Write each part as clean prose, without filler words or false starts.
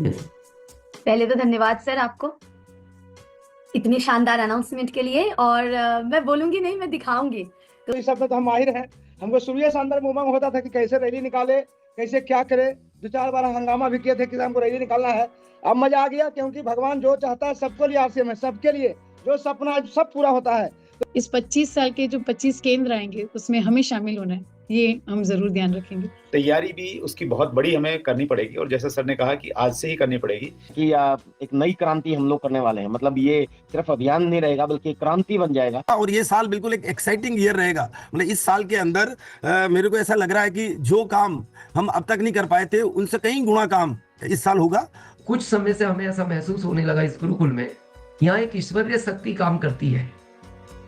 Yes. पहले तो धन्यवाद सर आपको इतनी शानदार अनाउंसमेंट के लिए। और मैं बोलूंगी नहीं, मैं दिखाऊंगी। तो इस सब में तो हम माहिर हैं। हमको शुरू से अंदर में उमंग होता था कि कैसे रैली निकाले, कैसे क्या करे। दो चार बार हंगामा भी किए थे कि हमको रैली निकालना है। अब मजा आ गया, क्योंकि भगवान जो चाहता है सबके लिए आरसीएम है, सबके लिए जो सपना सब पूरा होता है। इस 25 साल के जो 25 केंद्र आएंगे उसमें हमें शामिल होना है, ये हम जरूर ध्यान रखेंगे। तैयारी भी उसकी बहुत बड़ी हमें करनी पड़ेगी, और जैसे सर ने कहा कि आज से ही करनी पड़ेगी कि एक नई क्रांति हम लोग करने वाले हैं। मतलब ये सिर्फ अभियान नहीं रहेगा बल्कि एक क्रांति बन जाएगा। और ये साल बिल्कुल एक एक्साइटिंग ईयर रहेगा। मतलब इस साल के अंदर मेरे को ऐसा लग रहा है कि जो काम हम अब तक नहीं कर पाए थे उनसे कई गुना काम इस साल होगा। कुछ समय से हमें ऐसा महसूस होने लगा इस गुरुकुल में, यहाँ एक ईश्वरीय शक्ति काम करती है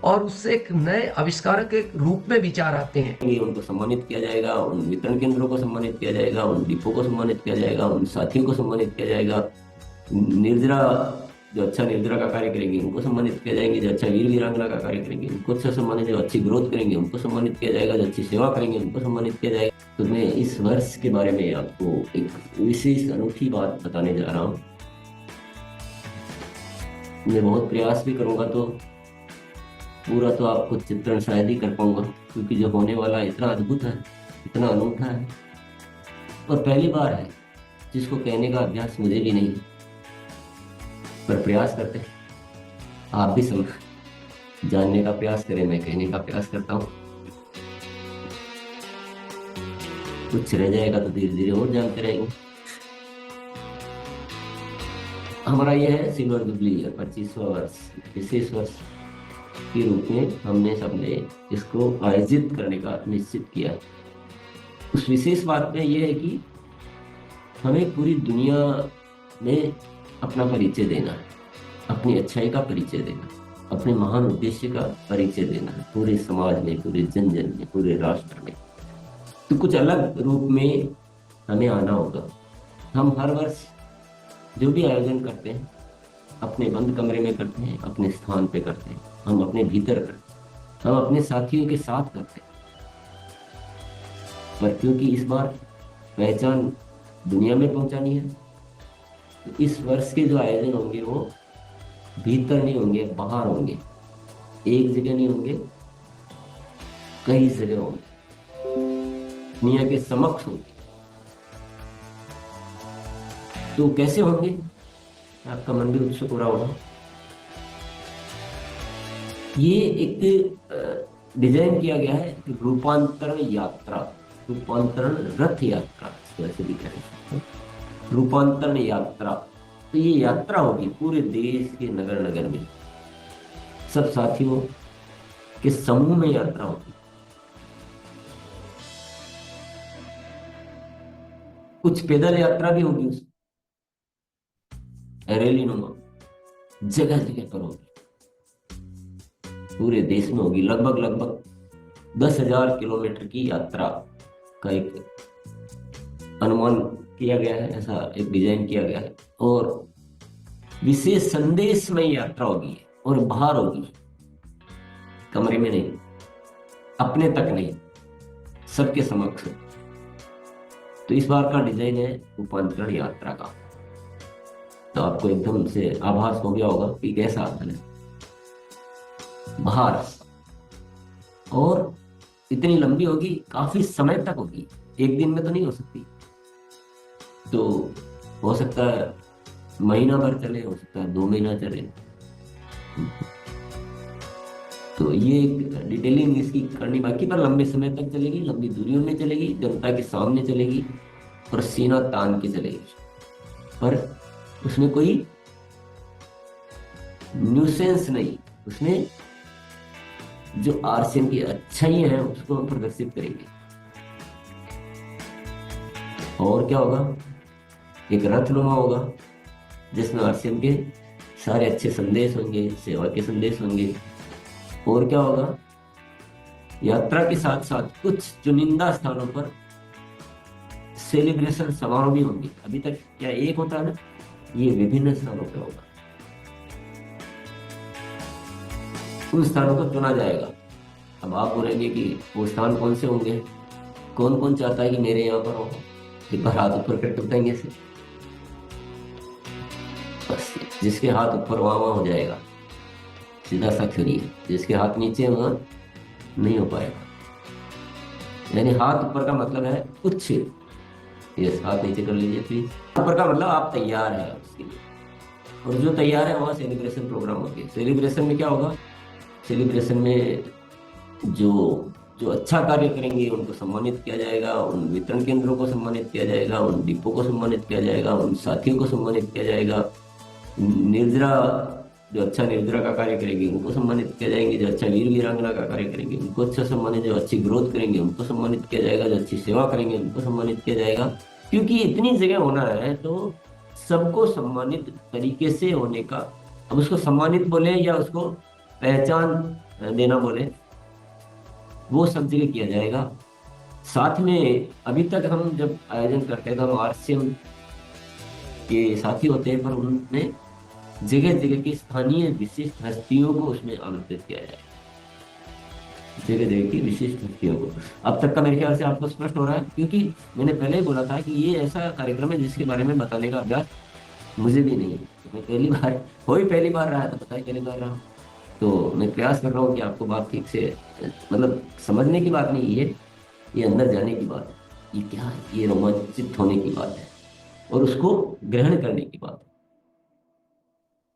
और उससे एक नए आविष्कारक के रूप में विचार आते हैं। उनको सम्मानित किया जाएगा, उन वितरण केंद्रों को सम्मानित किया जाएगा, उन डिपो को सम्मानित किया जाएगा, उन साथियों को सम्मानित किया जाएगा। निर्जरा जो अच्छा निर्जरा का कार्य करेंगे उनको सम्मानित किया जाएंगे, जो अच्छा वीर वीरांगना का कार्य करेंगे उनको अच्छा सम्मानित, जो अच्छी ग्रोथ करेंगे उनको सम्मानित किया जाएगा, जो अच्छी सेवा करेंगे उनको सम्मानित किया जाएगा। तो मैं इस वर्ष के बारे में आपको एक विशेष अनूठी बात बताने जा रहा हूँ। मैं बहुत प्रयास भी करूंगा तो पूरा तो आपको चित्रण शायद ही कर पाऊंगा, क्योंकि जो होने वाला इतना अद्भुत है, इतना अनूठा है और पहली बार है, जिसको कहने का अभ्यास मुझे भी नहीं, पर प्रयास करते हैं। आप भी समझ जानने का प्रयास करें, मैं कहने का प्रयास करता हूँ। कुछ रह जाएगा तो धीरे धीरे और जानते रहेंगे। हमारा यह है सिल्वर जुबली ईयर, 25वां वर्ष, विशेष वर्ष के रूप में हमने सबने इसको आयोजित करने का निश्चित किया। उस विशेष बात में यह है कि हमें पूरी दुनिया में अपना परिचय देना है, अपनी अच्छाई का परिचय देना, अपने महान उद्देश्य का परिचय देना है, पूरे समाज में, पूरे जन जन में, पूरे राष्ट्र में। तो कुछ अलग रूप में हमें आना होगा। हम हर वर्ष जो भी आयोजन करते हैं अपने बंद कमरे में करते हैं, अपने स्थान पे करते हैं, हम अपने भीतर करते हैं, हम अपने साथियों के साथ करते हैं। पर क्योंकि इस बार पहचान दुनिया में पहुंचानी है, तो इस वर्ष के जो आयोजन होंगे वो भीतर नहीं होंगे, बाहर होंगे। एक जगह नहीं होंगे, कई जगह होंगे, दुनिया के समक्ष होंगे। तो कैसे होंगे, आपका मन भी उत्सुक हो रहा होगा। ये एक डिजाइन किया गया है रूपांतरण यात्रा, रूपांतरण रथ यात्रा, वैसे भी कह रहे हैं, रूपांतरण यात्रा। तो ये यात्रा होगी पूरे देश के नगर नगर में, सब साथियों के समूह में यात्रा होगी। कुछ पैदल यात्रा भी होगी, उस रैली नुमा जगह जगह पर होगी, पूरे देश में होगी। लगभग 10,000 किलोमीटर की यात्रा का एक अनुमान किया गया है, ऐसा एक डिजाइन किया गया है। और विशेष संदेश में यात्रा होगी और बाहर होगी, कमरे में नहीं, अपने तक नहीं, सबके समक्ष। तो इस बार का डिजाइन है रूपांतरण यात्रा का। तो आपको एकदम से आभास हो गया होगा कि कैसा है बाहर, और इतनी लंबी होगी, काफी समय तक होगी, एक दिन में तो नहीं हो सकती। तो हो सकता है महीना भर चले, हो सकता है 2 महीना चले। तो ये एक डिटेलिंग इसकी करनी बाकी, पर लंबे समय तक चलेगी, लंबी दूरियों में चलेगी, जनता के सामने चलेगी और सीना तान के चलेगी। पर उसमें कोई न्यूसेंस नहीं, उसमें जो आरसीएम की अच्छाइयां हैं उसको हम प्रदर्शित करेंगे। और क्या होगा, एक रथनुमा होगा जिसमें आरसीएम के सारे अच्छे संदेश होंगे, सेवा के संदेश होंगे। और क्या होगा, यात्रा के साथ साथ कुछ चुनिंदा स्थानों पर सेलिब्रेशन समारोह भी होंगे। अभी तक क्या एक होता है ना, ये विभिन्न स्थानों पर होगा। उन स्थानों को चुना जाएगा। अब आप बोलेंगे कि वो स्थान कौन से होंगे, कौन कौन चाहता है कि मेरे यहाँ पर हो, एक बार हाथ ऊपर करके बताएंगे से। बस जिसके हाथ ऊपर वहां हो जाएगा, सीधा सा थ्योरी है। जिसके हाथ नीचे वहां नहीं हो पाएगा। यानी हाथ ऊपर का मतलब है उच्च। यस, हाथ नीचे कर लीजिए प्लीज। ऊपर का मतलब आप तैयार है उसके लिए, और जो तैयार है वहाँ सेलिब्रेशन प्रोग्राम होगी। सेलिब्रेशन में क्या होगा? सेलिब्रेशन में जो जो अच्छा कार्य करेंगे उनको सम्मानित किया जाएगा, उन वितरण केंद्रों को सम्मानित किया जाएगा, उन डिपो को सम्मानित किया जाएगा, उन साथियों को सम्मानित किया जाएगा। निर्जरा, जो अच्छा निर्जरा का कार्य करेंगे उनको सम्मानित किया जाएंगे, जो अच्छा वीर वीरांगना का कार्य करेंगे उनको अच्छा सम्मानित, जो अच्छी ग्रोथ करेंगे उनको सम्मानित किया जाएगा, जो अच्छी सेवा करेंगे उनको सम्मानित किया जाएगा। क्योंकि इतनी जगह होना है तो सबको सम्मानित तरीके से होने का, अब उसको सम्मानित बोले या उसको पहचान देना बोले, वो सब जगह किया जाएगा। साथ में अभी तक हम जब आयोजन करते हैं तो हम आरसीएम के साथी होते हैं, पर उनमें जगह जगह की स्थानीय विशिष्ट हस्तियों को उसमें आमंत्रित किया जाए, जगह जगह की विशिष्ट हस्तियों को। अब तक का मेरे ख्याल से आपको स्पष्ट हो रहा है, क्योंकि मैंने पहले ही बोला था कि ये ऐसा कार्यक्रम है जिसके बारे में बताने का अभ्यास मुझे भी नहीं है। मैं पहली बार रहा है, तो पता ही पहली बार रहा हूँ। तो मैं प्रयास कर रहा हूँ कि आपको बात ठीक से, मतलब समझने की बात नहीं है, ये अंदर जाने की बात है। ये क्या है? ये रोमांचित होने की बात है और उसको ग्रहण करने की बात है।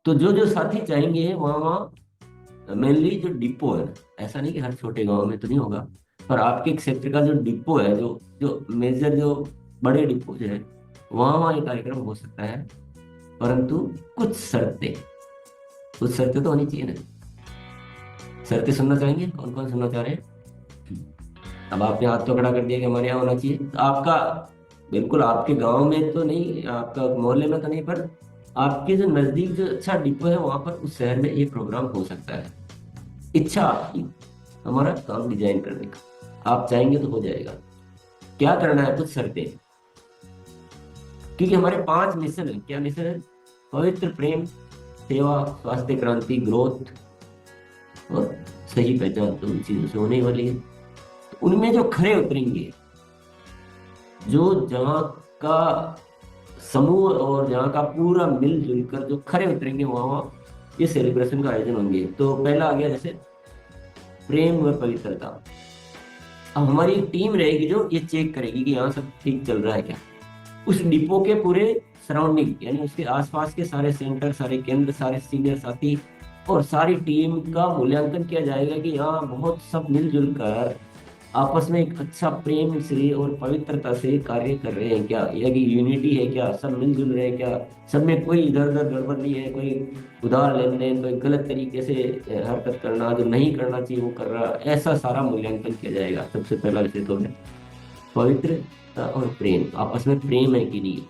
तो जो जो साथी चाहेंगे वहाँ मेनली जो डिपो है, ऐसा नहीं कि हर छोटे गांव में तो नहीं होगा, पर आपके क्षेत्र का जो डिपो है, जो जो मेजर, जो बड़े डिपो जो है, वहाँ ये कार्यक्रम हो सकता है। परंतु कुछ शर्तें तो होनी चाहिए ना। शर्तें सुनना चाहेंगे? कौन कौन सुनना चाह रहे हैं? अब आपने हाथ तो खड़ा कर दिया कि हमारे यहाँ होना चाहिए। तो आपका बिल्कुल आपके गांव में तो नहीं, आपका मोहल्ले में तो नहीं, पर आपके जो नजदीक जो अच्छा डिपो है वहां पर, उस शहर में ये प्रोग्राम हो सकता है। इच्छा आपकी, हमारा काम डिजाइन करने का, आप चाहेंगे तो हो जाएगा। क्या करना है? कुछ शर्तें, क्योंकि हमारे 5 मिशन है। क्या मिशन है? पवित्र प्रेम, सेवा, स्वास्थ्य क्रांति, ग्रोथ और सही पहचान। तो उन चीजों से होने वाली है। तो उनमें जो खरे उतरेंगे, जो जहाँ का समूह और जहाँ का पूरा मिलजुल कर जो खरे उतरेंगे, वहाँ ये सेलिब्रेशन का आयोजन होंगे। तो पहला आ गया जैसे प्रेम व पवित्रता। अब हमारी एक टीम रहेगी जो ये चेक करेगी कि यहाँ सब ठीक चल रहा है क्या। उस डिपो के पूरे सराउंडिंग, यानी उसके आसपास के सारे सेंटर, सारे केंद्र, सारे सीनियर साथी और सारी टीम का मूल्यांकन किया जाएगा कि यहाँ बहुत सब मिलजुल कर आपस में एक अच्छा प्रेम से और पवित्रता से कार्य कर रहे हैं क्या, या कि यूनिटी है क्या, सब मिलजुल रहे हैं क्या, सब में कोई इधर उधर गड़बड़ नहीं है, कोई उधार लेन देन, कोई गलत तरीके से हरकत करना, जो नहीं करना चाहिए वो कर रहा, ऐसा सारा मूल्यांकन किया जाएगा। सबसे पहला विषय तो है पवित्रता और प्रेम, आपस में प्रेम है कि नहीं।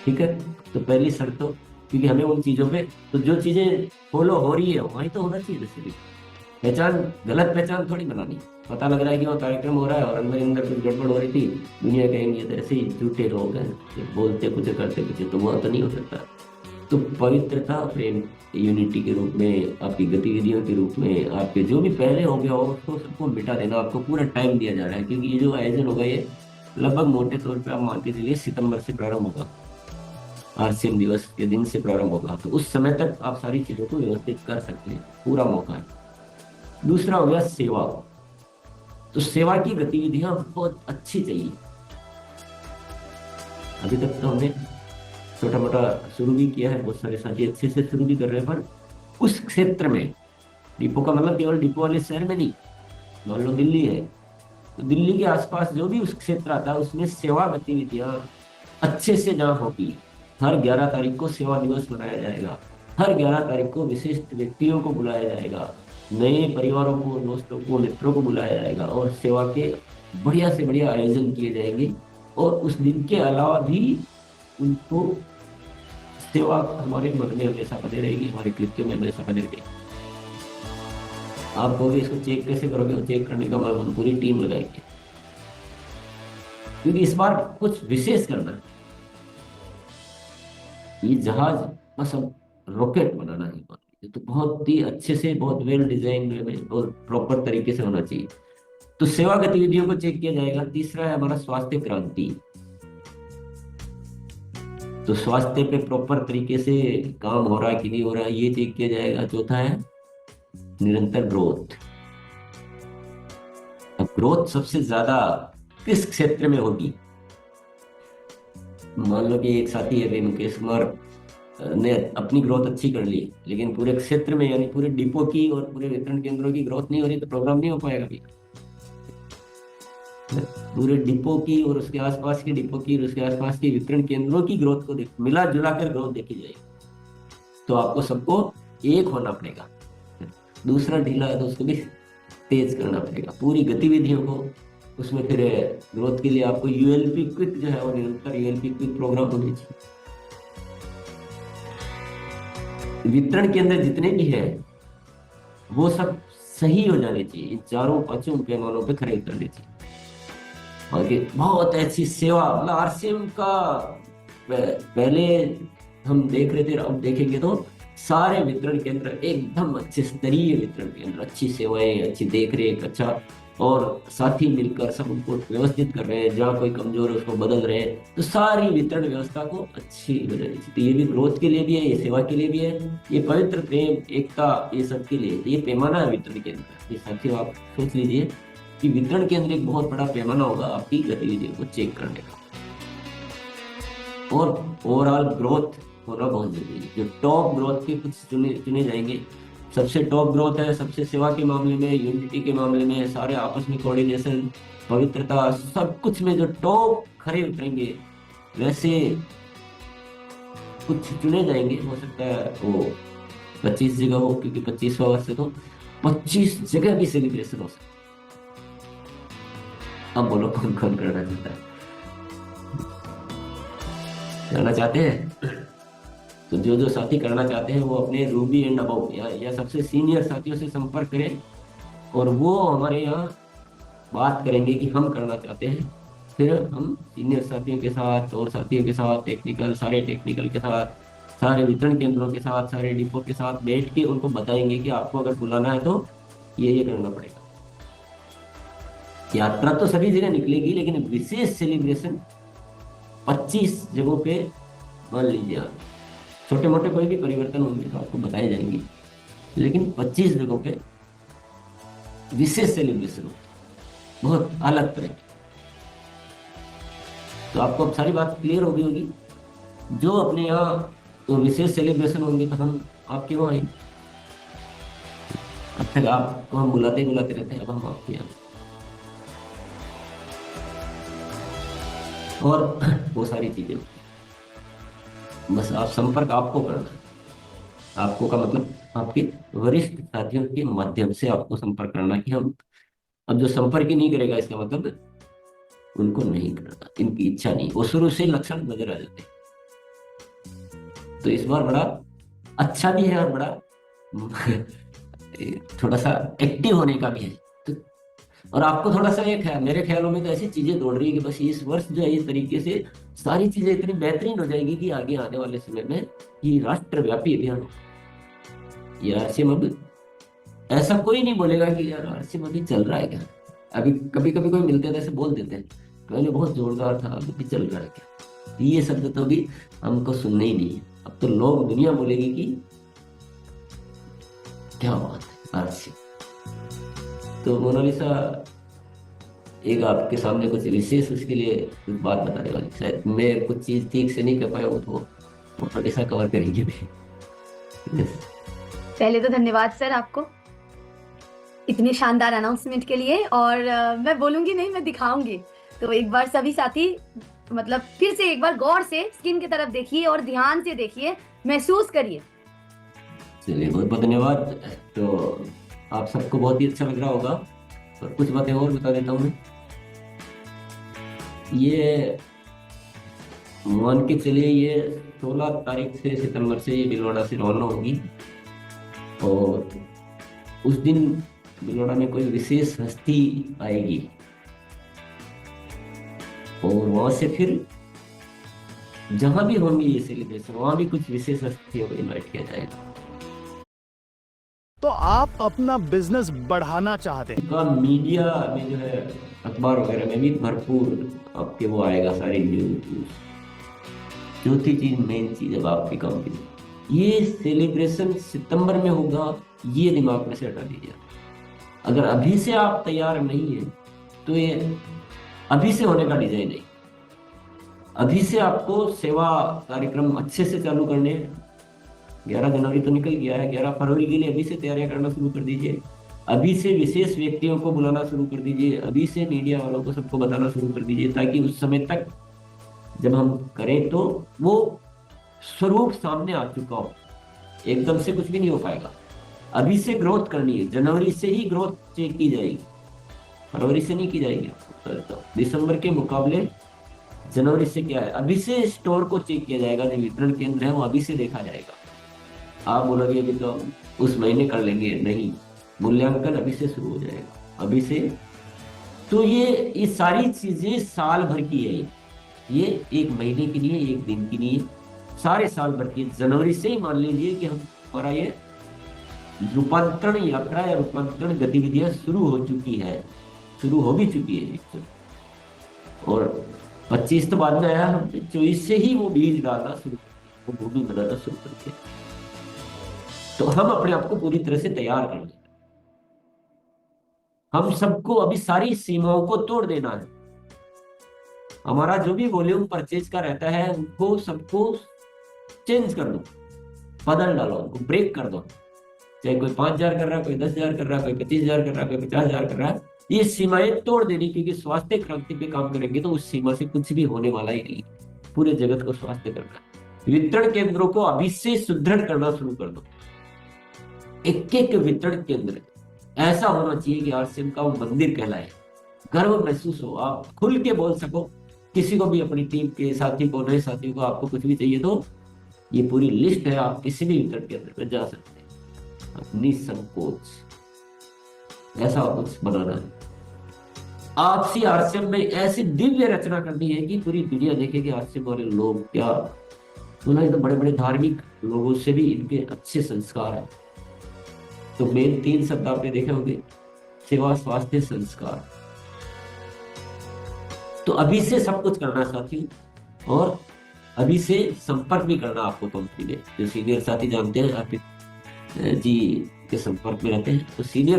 ठीक है, तो पहली शर्त तो, क्योंकि हमें उन चीजों पे, तो जो चीजें फॉलो हो रही है वहीं तो होना चाहिए। जैसे भी पहचान, गलत पहचान थोड़ी बनानी। पता लग रहा है कि वो कार्यक्रम हो रहा है और अंदर अंदर कुछ गड़बड़ हो रही थी, दुनिया कहेंगे तो ऐसे ही झूठे लोग हैं, बोलते कुछ करते कुछ, तो वह तो नहीं हो सकता। तो पवित्रता, प्रेम, यूनिटी के रूप में, आपकी गतिविधियों के रूप में, आपके जो भी पहले हो गया हो उसको सबको मिटा देना। आपको पूरा टाइम दिया जा रहा है, क्योंकि ये जो आयोजन होगा ये लगभग मोटे तौर पर आप मान के चलिए सितंबर से प्रारंभ होगा, आरसीएम दिवस के दिन से प्रारंभ होगा। तो उस समय तक आप सारी चीजों को व्यवस्थित कर सकते हैं, पूरा मौका है। दूसरा हो गया सेवा। तो सेवा की गतिविधियां बहुत अच्छी चाहिए। अभी तक तो हमने छोटा मोटा शुरू भी किया है, बहुत सारे साथी अच्छे से शुरू भी कर रहे हैं, पर उस क्षेत्र में, डिपो का मतलब केवल डिपो वाले शहर में नहीं, मान लो दिल्ली है तो दिल्ली के आसपास जो भी उस क्षेत्र आता है उसमें सेवा गतिविधियां अच्छे से जहाँ होगी। हर 11 तारीख को सेवा दिवस मनाया जाएगा, हर 11 तारीख को विशिष्ट व्यक्तियों को बुलाया जाएगा, नए परिवारों को, दोस्तों को, मित्रों को बुलाया जाएगा और सेवा के बढ़िया से बढ़िया आयोजन किए जाएंगे। और उस दिन के अलावा भी उनको सेवा हमारे मन में हमेशा बने रहेगी, हमारे कृत्यों में हमेशा बने रहेगी। आप कहोगे इसको चेक कैसे करोगे? चेक करने का हम पूरी टीम लगाएंगे, क्योंकि इस बार कुछ विशेष करना है। ये जहाज बस अब रॉकेट बनाना है, तो बहुत ही अच्छे से, बहुत वेल डिजाइन और प्रॉपर तरीके से होना चाहिए। तो सेवा गतिविधियों को चेक किया जाएगा। तीसरा है हमारा स्वास्थ्य क्रांति। तो स्वास्थ्य पे प्रॉपर तरीके से काम हो रहा है कि नहीं हो रहा है, ये चेक किया जाएगा। चौथा है निरंतर ग्रोथ। अब ग्रोथ सबसे ज्यादा किस क्षेत्र में होगी? मान लो कि एक साथी है मुकेश कुमार ने अपनी ग्रोथ अच्छी कर ली, लेकिन पूरे क्षेत्र में यानी पूरे डिपो की और पूरे वितरण केंद्रों की ग्रोथ नहीं हो रही, तो प्रोग्राम नहीं हो पाएगा भी। पूरे डिपो की और उसके आसपास के डिपो की और उसके आसपास के वितरण केंद्रों की ग्रोथ को मिला जुला कर ग्रोथ देखी जाएगी। तो आपको सबको एक होना पड़ेगा। दूसरा ढीला है तो उसको भी तेज करना पड़ेगा, पूरी गतिविधियों को। उसमें फिर ग्रोथ के लिए आपको यूएलपी क्विक जो है वो निरंतर यूएलपी क्विक प्रोग्राम होने चाहिए। वितरण के अंदर जितने भी है वो सब सही हो जाने चाहिए, इन चारों पांचों पैमानों पे खड़े करने चाहिए। आगे बहुत अच्छी सेवा, मतलब आरसीएम का पहले हम देख रहे थे, अब देखेंगे तो सारे वितरण केंद्र एकदम अच्छे स्तरीय वितरण केंद्र, अच्छी सेवाएं, अच्छी देखरेख, अच्छा, और साथी मिलकर सब उनको व्यवस्थित कर रहे हैं। जहाँ कोई कमजोर है उसको बदल रहे हैं, तो सारी वितरण व्यवस्था को अच्छी हो जानी चाहिए। तो ये भी ग्रोथ के लिए भी है, ये सेवा के लिए भी है, ये पवित्र प्रेम, एकता, ये सब के लिए। ये पैमाना है वितरण केंद्र। ये साथियों आप सोच लीजिए कि वितरण केंद्र एक बहुत बड़ा पैमाना होगा आपकी गतिविधियों को चेक करने का, और ओवरऑल ग्रोथ होना बहुत जरूरी है। जो टॉप ग्रोथ के कुछ चुने जाएंगे, सबसे टॉप ग्रोथ है, सबसे सेवा के मामले में, यूनिटी के मामले में, सारे आपस में कोऑर्डिनेशन, पवित्रता, सब कुछ में जो टॉप खड़े उतरेंगे, वैसे कुछ चुने जाएंगे। हो सकता है वो 25 जगह हो, क्योंकि 25वां वर्ष है तो 25 जगह की सेलिब्रेशन हो सकता है। अब बोलो कौन कौन करना चाहता है? करना चाहते हैं तो जो साथी करना चाहते हैं वो अपने रूबी एंड अबव या सबसे सीनियर साथियों से संपर्क करें, और वो हमारे यहाँ बात करेंगे कि हम करना चाहते हैं। फिर हम सीनियर साथियों के साथ और साथियों के साथ सारे टेक्निकल के साथ, सारे वितरण केंद्रों के साथ, सारे डिपो के साथ बैठ के उनको बताएंगे कि आपको अगर बुलाना है तो ये करना पड़ेगा। यात्रा तो सभी जगह निकलेगी, लेकिन विशेष सेलिब्रेशन 25 जगहों पे मान लीजिए आप, छोटे मोटे कोई भी परिवर्तन होंगे तो आपको बताए जाएंगे, लेकिन 25 जगहों पे विशेष सेलिब्रेशन हो, बहुत अलग तरह। तो आपको अब सारी बात क्लियर हो गई होगी। जो अपने यहाँ तो विशेष सेलिब्रेशन होंगे तो हम आपके वहाँ आएंगे। अब तक आपको हम बुलाते रहते हैं, अब हम आपके यहाँ, और वो सारी चीजें बस आप संपर्क आपको करना है। आपको का मतलब आपके वरिष्ठ साथियों के माध्यम से आपको संपर्क करना कि हम, अब जो संपर्क ही नहीं करेगा इसका मतलब उनको नहीं करना, इनकी इच्छा नहीं, वो शुरू से लक्षण नजर आ जाते हैं। तो इस बार बड़ा अच्छा भी है और बड़ा थोड़ा सा एक्टिव होने का भी है। तो और आपको थोड़ा सा एक है, मेरे ख्यालों में तो ऐसी चीजें दौड़ रही है कि बस इस वर्ष जो है इस तरीके से सारी चीजें इतनी बेहतरीन हो जाएगी कि आगे आने वाले समय में ये राष्ट्रव्यापी अभियान हो। ये आरसीएम अब ऐसा कोई नहीं बोलेगा कि यार आरसीएम अभी चल रहा है क्या। अभी कभी कभी कोई मिलते हैं ऐसे बोल देते हैं, पहले बहुत जोरदार था, अभी चल रहा है क्या। ये शब्द तो अभी हमको सुनने ही नहीं है। अब तो लोग, दुनिया बोलेगी कि क्या बात है आरसीएम। तो मोनालिसा एक आपके सामने कुछ विशेष उसके लिए कुछ बात बताने वाली, शायद मैं कुछ चीज ठीक से नहीं कर पाया हूँ, तो मोनालिसा कवर करेंगे भी। पहले तो धन्यवाद सर आपको इतनी शानदार अनाउंसमेंट के लिए, और मैं बोलूंगी नहीं, मैं दिखाऊंगी। तो एक बार सभी साथी मतलब फिर से एक बार गौर से स्क्रीन की तरफ देखिए और ध्यान से देखिए, महसूस करिए। चलिए बहुत बहुत धन्यवाद। तो आप सबको बहुत ही अच्छा लग रहा होगा, और कुछ बातें और बता देता हूँ। ये मान के चलिए ये 16 तारीख से सितंबर से ये भीलवाड़ा से रवाना होगी, और उस दिन भीलवाड़ा में कोई विशेष हस्ती आएगी, और वहां से फिर जहां भी होंगी ये सेलिब्रेशन, वहां भी कुछ विशेष हस्तियों को इनवाइट किया जाएगा। तो आप अपना बिजनेस बढ़ाना चाहते हैं, का मीडिया में जो है, अखबार वगैरह में भी भरपूर आपके वो आएगा, सारी न्यूज। चौथी चीज, मेन चीज अब आपके काम की, ये सेलिब्रेशन सितंबर में होगा, ये दिमाग में से हटा दीजिए। अगर अभी से आप तैयार नहीं है तो ये अभी से होने का डिजाइन नहीं। अभी से आपको सेवा कार्यक्रम अच्छे से चालू करने हैं। 11 जनवरी तो निकल गया है, 11 फरवरी के लिए अभी से तैयारियां करना शुरू कर दीजिए। अभी से विशेष व्यक्तियों को बुलाना शुरू कर दीजिए। अभी से मीडिया वालों को सबको बताना शुरू कर दीजिए, ताकि उस समय तक जब हम करें तो वो स्वरूप सामने आ चुका हो। एकदम से कुछ भी नहीं हो पाएगा। अभी से ग्रोथ करनी है। जनवरी से ही ग्रोथ चेक की जाएगी, फरवरी से नहीं की जाएगी। तो दिसंबर के मुकाबले जनवरी से क्या है, अभी से स्टोर को चेक किया जाएगा। जो वितरण केंद्र है वो अभी से देखा जाएगा। आप बोलोगे अभी तो उस महीने कर लेंगे, नहीं, मूल्यांकन अभी से शुरू हो जाएगा, अभी से। तो ये सारी चीजें साल भर की है। ये एक महीने की नहीं है, एक दिन की नहीं है, सारे साल भर की। जनवरी से ही मान लीजिए कि हमारा ये रूपांतरण यात्रा या रूपांतरण गतिविधियां शुरू हो चुकी है, शुरू हो भी चुकी है। और 25 तो बाद में आया, हम 24 से ही वो बीज डालना शुरू, वो भूमि बनाना शुरू करते। तो हम अपने आप को पूरी तरह से तैयार कर लें। हम सबको अभी सारी सीमाओं को तोड़ देना है। हमारा जो भी वॉल्यूम परचेज का रहता है उनको सबको चेंज कर दो, बदल डालो, उनको ब्रेक कर दो। चाहे कोई 5,000 कर रहा है, कोई 10,000 कर रहा है, कोई 25,000 कर रहा है, कोई 50,000 कर रहा है। ये सीमाएं तोड़ देनी, क्योंकि स्वास्थ्य क्रांति पे काम करेंगे तो उस सीमा से कुछ भी होने वाला ही नहीं। पूरे जगत को स्वास्थ्य करना है। वितरण केंद्रों को अभी से सुदृढ़ करना शुरू कर दो। एक एक वितरण केंद्र ऐसा होना चाहिए कि आरसीएम का वो मंदिर कहलाए, गर्व महसूस हो, आप खुल के बोल सको। किसी को भी, अपनी टीम के साथी को, नए साथियों को, आपको कुछ भी चाहिए तो ये पूरी लिस्ट है, आप किसी भी वितरण केंद्र में जा सकते हैं। अपनी संकोच ऐसा कुछ बनाना है। आपसी आरसीएम में ऐसी दिव्य रचना करनी है कि पूरी दुनिया देखे कि आरसीएम वाले लोग क्या, मतलब तो बड़े बड़े धार्मिक लोगों से भी इनके अच्छे संस्कार है। तो मेन 3 शब्द आपने देखे होंगे, सेवा, स्वास्थ्य, संस्कार। तो अभी से सब कुछ करना साथी, और अभी से संपर्क भी करना आपको कंपनी में। जो सीनियर साथी जानते हैं, आप जी के संपर्क में रहते हैं, तो सीनियर